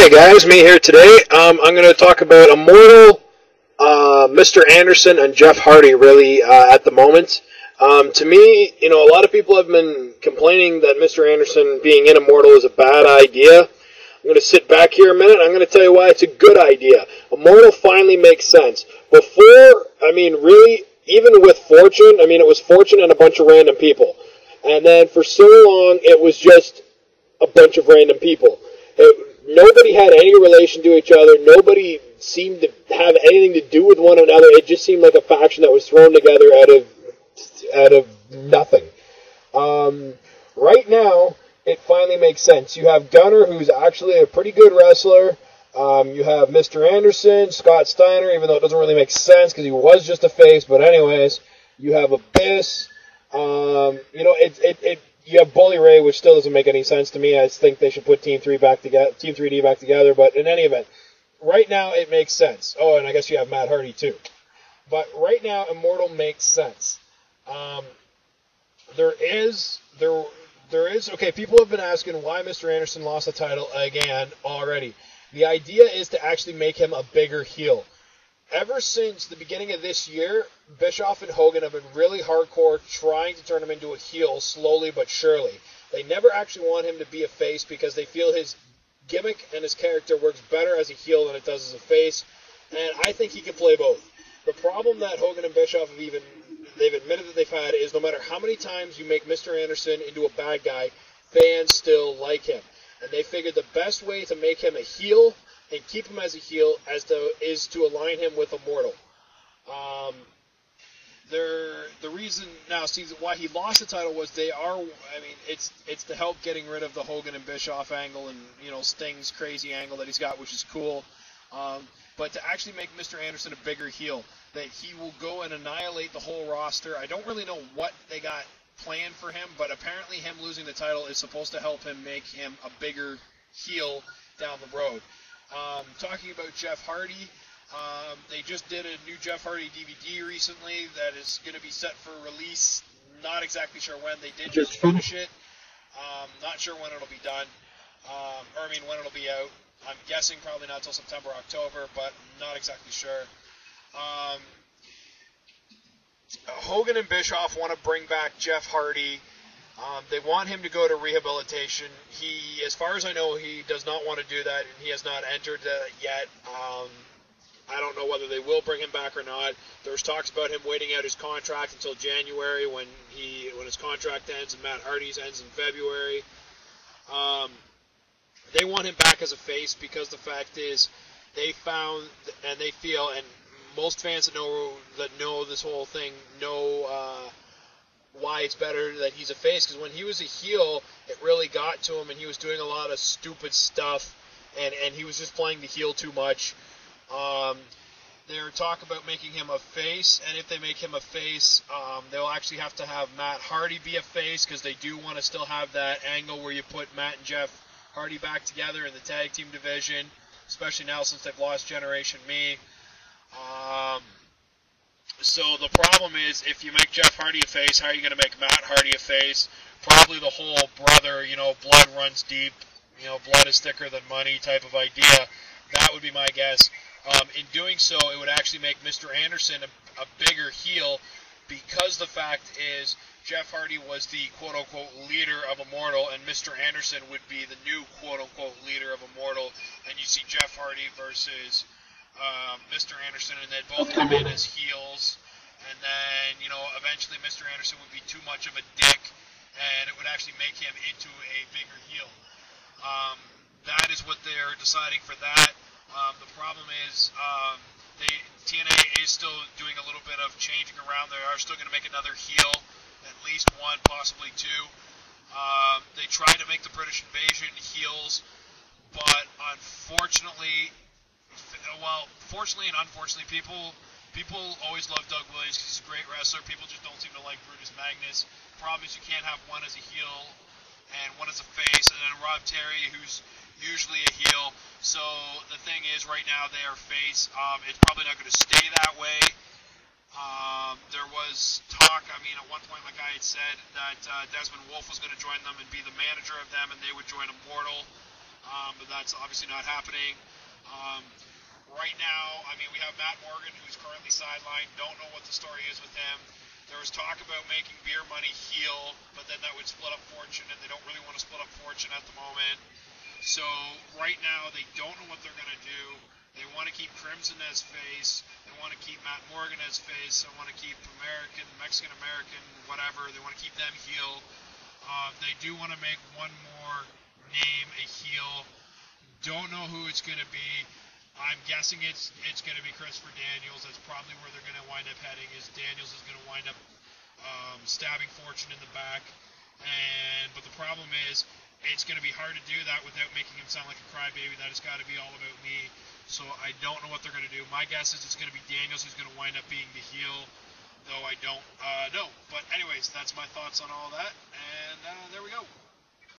Hey guys, me here today. I'm going to talk about Immortal, Mr. Anderson, and Jeff Hardy really at the moment. To me, a lot of people have been complaining that Mr. Anderson being in Immortal is a bad idea. I'm going to sit back here a minute. I'm going to tell you why it's a good idea. Immortal finally makes sense. Before, really, even with Fortune, it was Fortune and a bunch of random people. And then for so long, it was just a bunch of random people. Nobody had any relation to each other. Nobody seemed to have anything to do with one another. It just seemed like a faction that was thrown together out of nothing. Right now, it finally makes sense. You have Gunner, who's actually a pretty good wrestler. You have Mr. Anderson, Scott Steiner, even though it doesn't really make sense because he was just a face. But anyways, you have Abyss. You have Bully Ray, which still doesn't make any sense to me. I think they should put Team 3D back together. But in any event, right now it makes sense. Oh, and I guess you have Matt Hardy too. But right now, Immortal makes sense. There is. Okay, people have been asking why Mr. Anderson lost the title again already. The idea is to actually make him a bigger heel. Ever since the beginning of this year, Bischoff and Hogan have been really hardcore trying to turn him into a heel slowly but surely. They never actually want him to be a face because they feel his gimmick and his character works better as a heel than it does as a face, and I think he can play both. The problem that Hogan and Bischoff they've admitted that they've had is no matter how many times you make Mr. Anderson into a bad guy, fans still like him. And they figured the best way to make him a heel and keep him as a heel is to align him with Immortal. The reason now, see, why he lost the title was it's to help getting rid of the Hogan and Bischoff angle and Sting's crazy angle that he's got, which is cool. But to actually make Mr. Anderson a bigger heel, that he will go and annihilate the whole roster. I don't really know what they got planned for him, but apparently him losing the title is supposed to help him make him a bigger heel down the road. Talking about Jeff Hardy, they just did a new Jeff Hardy DVD recently that is going to be set for release. Not exactly sure when. They did just finish it. Not sure when it'll be done. When it'll be out. I'm guessing probably not until September, October, but not exactly sure. Hogan and Bischoff want to bring back Jeff Hardy. They want him to go to rehabilitation. He, as far as I know, he does not want to do that, and he has not entered yet. I don't know whether they will bring him back or not. There's talks about him waiting out his contract until January when his contract ends, and Matt Hardy's ends in February. They want him back as a face because the fact is they found and they feel, and most fans that know this whole thing know why it's better that he's a face, because when he was a heel, it really got to him, and he was doing a lot of stupid stuff, and he was just playing the heel too much. They're talk about making him a face, and if they make him a face, they'll actually have to have Matt Hardy be a face, because they do want to still have that angle where you put Matt and Jeff Hardy back together in the tag team division, especially now since they've lost Generation Me. So the problem is, if you make Jeff Hardy a face, how are you going to make Matt Hardy a face? Probably the whole brother, blood runs deep, blood is thicker than money type of idea. That would be my guess. In doing so, it would actually make Mr. Anderson a bigger heel, because the fact is Jeff Hardy was the quote-unquote leader of Immortal, and Mr. Anderson would be the new quote-unquote leader of Immortal, and you see Jeff Hardy versus Mr. Anderson, and they'd both come in as heels, and then, eventually Mr. Anderson would be too much of a dick, and it would actually make him into a bigger heel. That is what they're deciding for that. The problem is, TNA is still doing a little bit of changing around. They are still going to make another heel, at least one, possibly two. They tried to make the British Invasion heels, but unfortunately, fortunately and unfortunately, people always love Doug Williams because he's a great wrestler. People just don't seem to like Brutus Magnus. The problem is you can't have one as a heel and one as a face, and then Rob Terry, who's usually a heel. So the thing is, right now they are face. It's probably not going to stay that way. There was talk, at one point my guy had said that Desmond Wolfe was going to join them and be the manager of them, and they would join Immortal. but that's obviously not happening. Right now, I mean, we have Matt Morgan, who's currently sidelined. Don't know what the story is with him. There was talk about making Beer Money heel, but then that would split up Fortune, and they don't really want to split up Fortune at the moment. So right now, they don't know what they're going to do. They want to keep Crimson as face. They want to keep Matt Morgan as face. They want to keep Mexican-American, whatever. They want to keep them heel. They do want to make one more name a heel. Don't know who it's going to be. I'm guessing it's going to be Christopher Daniels. That's probably where they're going to wind up heading. Is Daniels is going to wind up stabbing Fortune in the back. But the problem is, it's going to be hard to do that without making him sound like a crybaby. That has got to be all about me. So I don't know what they're going to do. My guess is it's going to be Daniels who's going to wind up being the heel, though I don't know. But anyways, that's my thoughts on all that. And there we go.